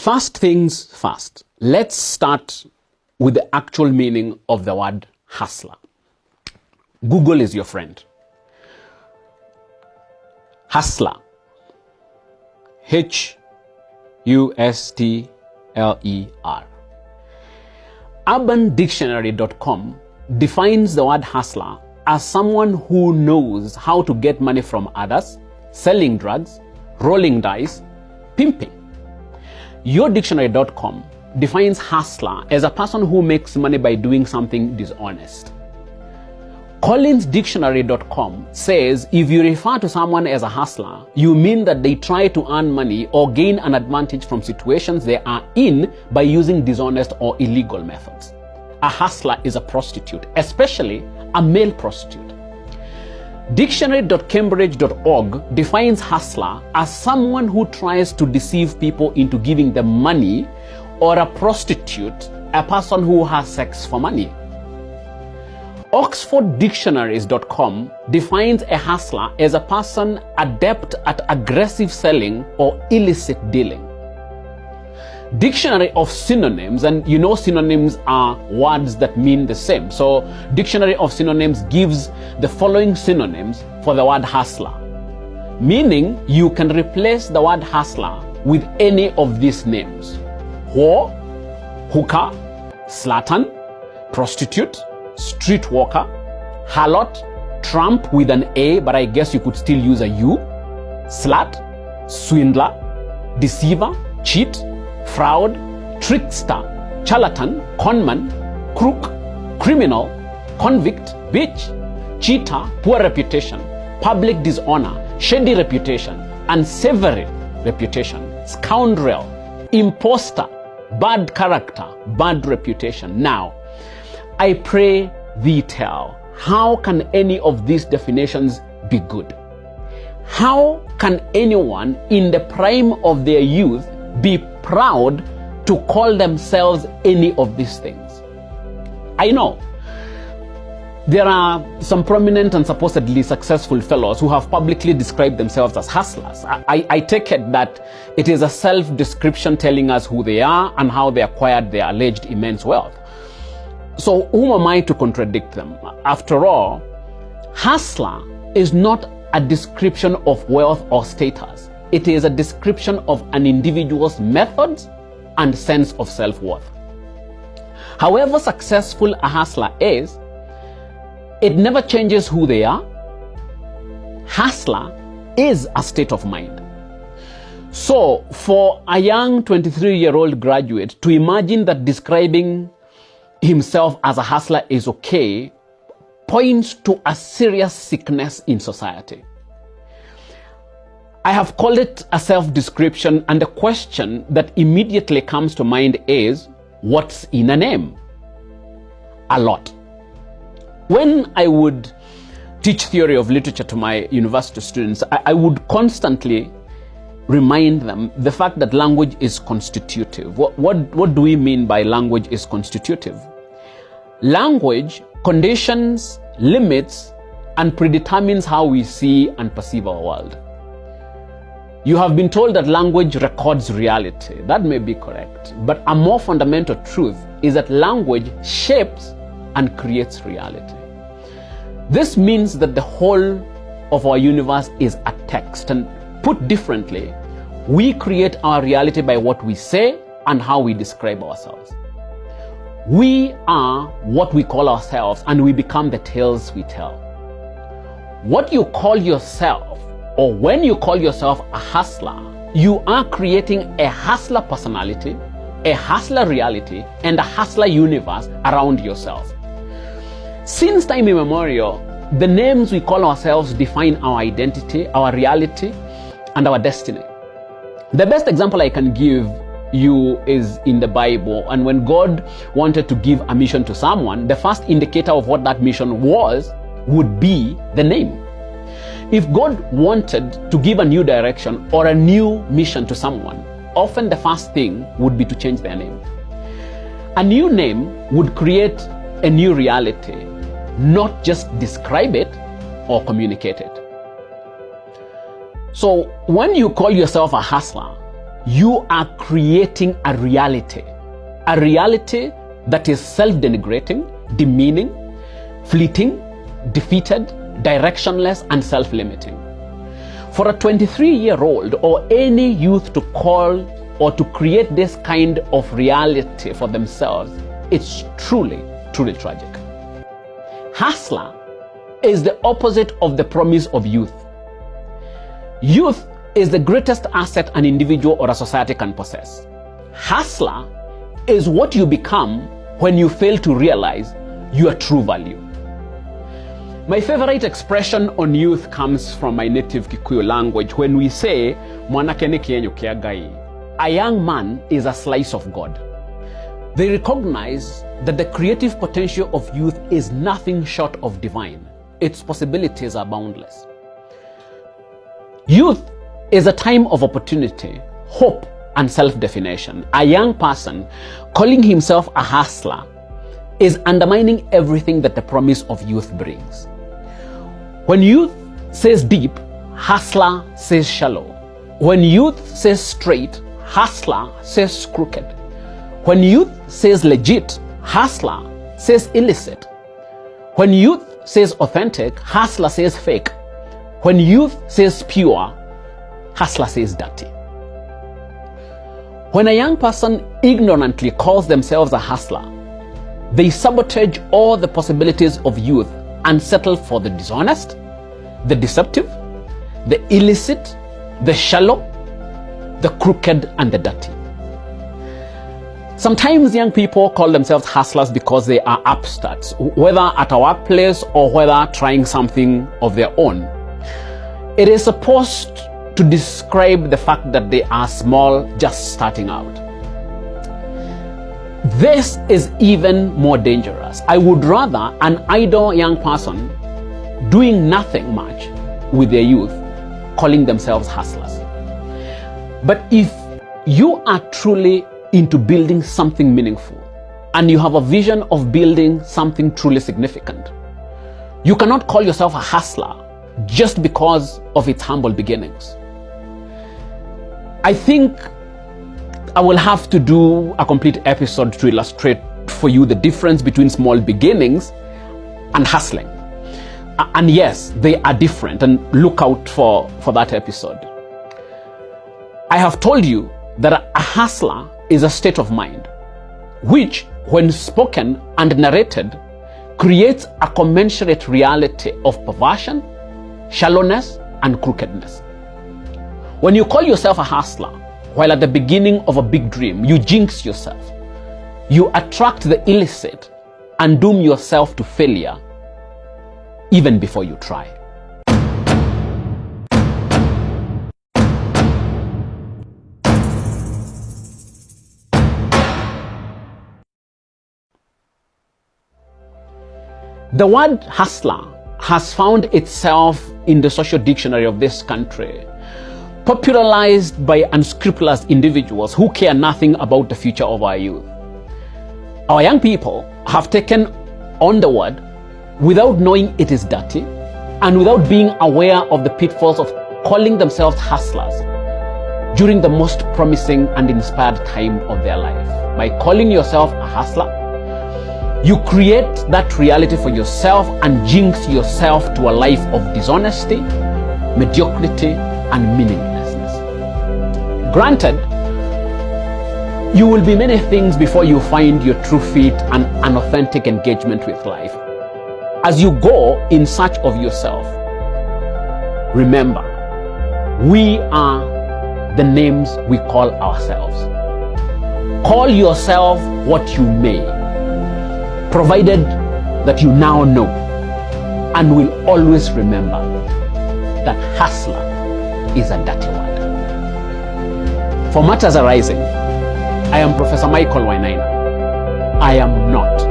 First things first, let's start with the actual meaning of the word hustler. Google is your friend. Hustler. H-U-S-T-L-E-R. UrbanDictionary.com defines the word hustler as someone who knows how to get money from others, selling drugs, rolling dice, pimping. YourDictionary.com defines hustler as a person who makes money by doing something dishonest. CollinsDictionary.com says if you refer to someone as a hustler, you mean that they try to earn money or gain an advantage from situations they are in by using dishonest or illegal methods. A hustler is a prostitute, especially a male prostitute. Dictionary.cambridge.org defines hustler as someone who tries to deceive people into giving them money, or a prostitute, a person who has sex for money. OxfordDictionaries.com defines a hustler as a person adept at aggressive selling or illicit dealing. Dictionary of Synonyms, and you know synonyms are words that mean the same. So Dictionary of Synonyms gives the following synonyms for the word hustler, meaning you can replace the word hustler with any of these names: whore, hooker, slattern, prostitute, streetwalker, harlot, tramp with an A, but I guess you could still use a U, slut, swindler, deceiver, cheat, fraud, trickster, charlatan, conman, crook, criminal, convict, bitch, cheater, poor reputation, public dishonor, shady reputation, unsavory reputation, scoundrel, imposter, bad character, bad reputation. Now, I pray thee tell, how can any of these definitions be good? How can anyone in the prime of their youth be proud to call themselves any of these things? I know there are some prominent and supposedly successful fellows who have publicly described themselves as hustlers. I take it that it is a self-description telling us who they are and how they acquired their alleged immense wealth. So who am I to contradict them? After all, hustler is not a description of wealth or status. It is a description of an individual's methods and sense of self-worth. However successful a hustler is, it never changes who they are. Hustler is a state of mind. So for a young 23-year-old graduate to imagine that describing himself as a hustler is okay points to a serious sickness in society. I have called it a self-description, and the question that immediately comes to mind is, what's in a name? A lot. When I would teach theory of literature to my university students, I would constantly remind them the fact that language is constitutive. What do we mean by language is constitutive? Language conditions, limits, and predetermines how we see and perceive our world. You have been told that language records reality. That may be correct, but a more fundamental truth is that language shapes and creates reality. This means that the whole of our universe is a text, and put differently, we create our reality by what we say and how we describe ourselves. We are what we call ourselves, and we become the tales we tell. What you call yourself, or when you call yourself a hustler, you are creating a hustler personality, a hustler reality, and a hustler universe around yourself. Since time immemorial, the names we call ourselves define our identity, our reality, and our destiny. The best example I can give you is in the Bible, and when God wanted to give a mission to someone, the first indicator of what that mission was would be the name. If God wanted to give a new direction or a new mission to someone, often the first thing would be to change their name. A new name would create a new reality, not just describe it or communicate it. So when you call yourself a hustler, you are creating a reality that is self-denigrating, demeaning, fleeting, defeated, directionless, and self-limiting. For a 23-year-old or any youth to call or to create this kind of reality for themselves, it's truly, truly tragic. Hustler is the opposite of the promise of youth. Youth is the greatest asset an individual or a society can possess. Hustler is what you become when you fail to realize your true value. My favorite expression on youth comes from my native Kikuyu language when we say, "Mwanake ni kienyo kia Ngai." A young man is a slice of God. They recognize that the creative potential of youth is nothing short of divine. Its possibilities are boundless. Youth is a time of opportunity, hope, and self-definition. A young person calling himself a hustler is undermining everything that the promise of youth brings. When youth says deep, hustler says shallow. When youth says straight, hustler says crooked. When youth says legit, hustler says illicit. When youth says authentic, hustler says fake. When youth says pure, hustler says dirty. When a young person ignorantly calls themselves a hustler, they sabotage all the possibilities of youth and settle for the dishonest, the deceptive, the illicit, the shallow, the crooked, and the dirty. Sometimes young people call themselves hustlers because they are upstarts, whether at a workplace or whether trying something of their own. It is supposed to describe the fact that they are small, just starting out. This is even more dangerous. I would rather an idle young person doing nothing much with their youth calling themselves hustlers. But if you are truly into building something meaningful and you have a vision of building something truly significant, you cannot call yourself a hustler just because of its humble beginnings. I think I will have to do a complete episode to illustrate for you the difference between small beginnings and hustling. And yes, they are different, and look out for that episode. I have told you that a hustler is a state of mind, which, when spoken and narrated, creates a commensurate reality of perversion, shallowness, and crookedness. When you call yourself a hustler, while at the beginning of a big dream, you jinx yourself. You attract the illicit and doom yourself to failure even before you try. The word hustler has found itself in the social dictionary of this country, popularized by unscrupulous individuals who care nothing about the future of our youth. Our young people have taken on the word without knowing it is dirty and without being aware of the pitfalls of calling themselves hustlers during the most promising and inspired time of their life. By calling yourself a hustler, you create that reality for yourself and jinx yourself to a life of dishonesty, mediocrity, and meaninglessness. Granted, you will be many things before you find your true fit and an authentic engagement with life. As you go in search of yourself, remember, we are the names we call ourselves. Call yourself what you may, provided that you now know and will always remember that hustler is a dirty word. For Matters Arising, I am Professor Michael Wainaina. I am not